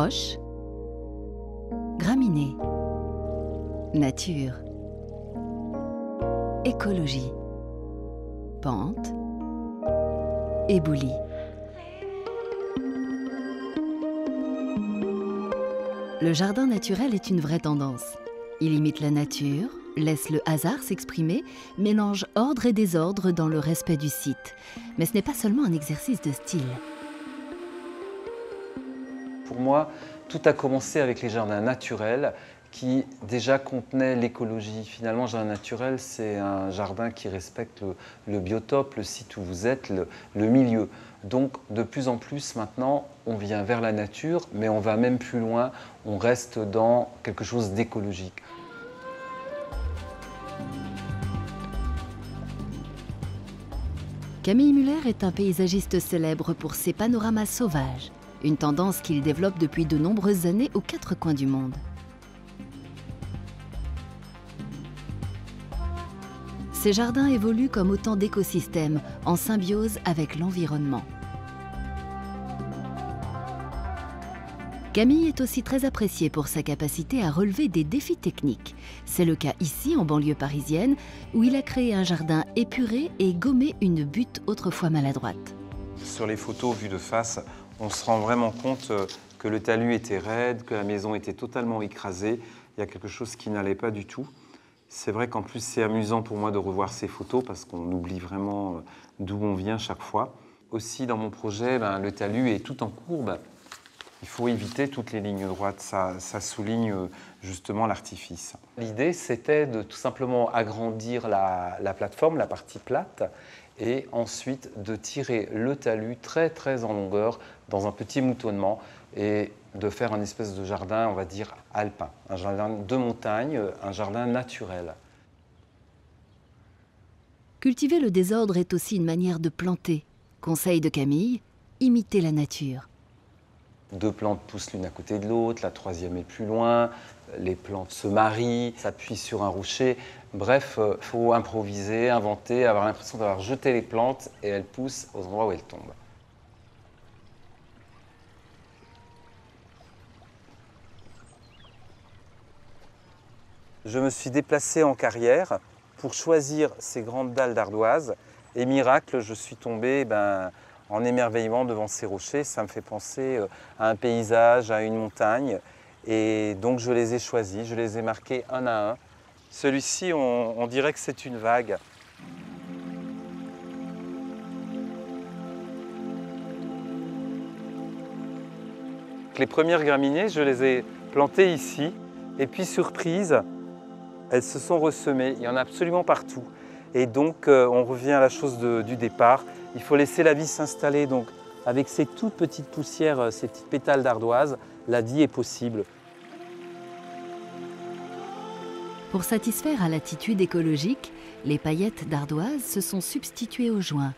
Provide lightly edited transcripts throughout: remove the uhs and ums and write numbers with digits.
Roche, graminées, nature, écologie, pente, éboulis. Le jardin naturel est une vraie tendance. Il imite la nature, laisse le hasard s'exprimer, mélange ordre et désordre dans le respect du site. Mais ce n'est pas seulement un exercice de style. Pour moi, tout a commencé avec les jardins naturels qui déjà contenaient l'écologie. Finalement, un jardin naturel, c'est un jardin qui respecte le biotope, le site où vous êtes, le milieu. Donc, de plus en plus, maintenant, on vient vers la nature, mais on va même plus loin, on reste dans quelque chose d'écologique. Camille Muller est un paysagiste célèbre pour ses panoramas sauvages, une tendance qu'il développe depuis de nombreuses années aux quatre coins du monde. Ces jardins évoluent comme autant d'écosystèmes, en symbiose avec l'environnement. Camille est aussi très apprécié pour sa capacité à relever des défis techniques. C'est le cas ici, en banlieue parisienne, où il a créé un jardin épuré et gommé une butte autrefois maladroite. Sur les photos vues de face, on se rend vraiment compte que le talus était raide, que la maison était totalement écrasée. Il y a quelque chose qui n'allait pas du tout. C'est vrai qu'en plus, c'est amusant pour moi de revoir ces photos parce qu'on oublie vraiment d'où on vient chaque fois. Aussi, dans mon projet, le talus est tout en courbe. Il faut éviter toutes les lignes droites, ça souligne justement l'artifice. L'idée, c'était de tout simplement agrandir la plateforme, la partie plate, et ensuite de tirer le talus très en longueur dans un petit moutonnement et de faire un espèce de jardin, on va dire, alpin, un jardin de montagne, un jardin naturel. Cultiver le désordre est aussi une manière de planter. Conseil de Camille, imiter la nature. Deux plantes poussent l'une à côté de l'autre, la troisième est plus loin, les plantes se marient, s'appuient sur un rocher. Bref, il faut improviser, inventer, avoir l'impression d'avoir jeté les plantes et elles poussent aux endroits où elles tombent. Je me suis déplacé en carrière pour choisir ces grandes dalles d'ardoise et miracle, je suis tombé en émerveillement devant ces rochers. Ça me fait penser à un paysage, à une montagne. Et donc je les ai choisis, je les ai marqués un à un. Celui-ci, on dirait que c'est une vague. Les premières graminées, je les ai plantées ici. Et puis surprise, elles se sont ressemées. Il y en a absolument partout. Et donc on revient à la chose du départ. Il faut laisser la vie s'installer. Donc avec ces toutes petites poussières, ces petites pétales d'ardoise, la vie est possible. Pour satisfaire à l'attitude écologique, les paillettes d'ardoise se sont substituées aux joints.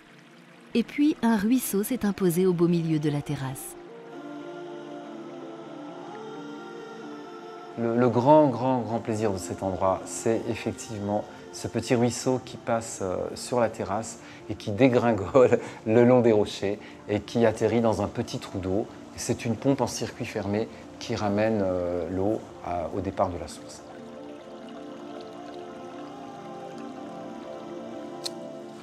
Et puis un ruisseau s'est imposé au beau milieu de la terrasse. Le grand plaisir de cet endroit, c'est effectivement ce petit ruisseau qui passe sur la terrasse et qui dégringole le long des rochers et qui atterrit dans un petit trou d'eau. C'est une pompe en circuit fermé qui ramène l'eau au départ de la source.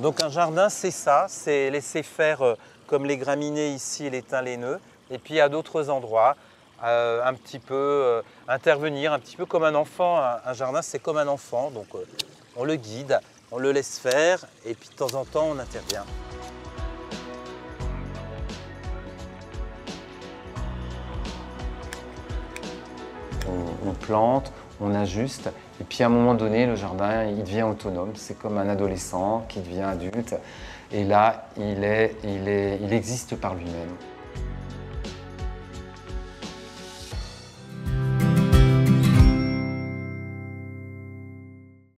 Donc un jardin, c'est ça, c'est laisser faire comme les graminées ici et les thym laineux. Et puis à d'autres endroits, un petit peu intervenir, un petit peu comme un enfant. Un jardin, c'est comme un enfant, donc on le guide, on le laisse faire et puis de temps en temps, on intervient. On plante, on ajuste et puis à un moment donné, le jardin, il devient autonome. C'est comme un adolescent qui devient adulte et là, il existe par lui-même.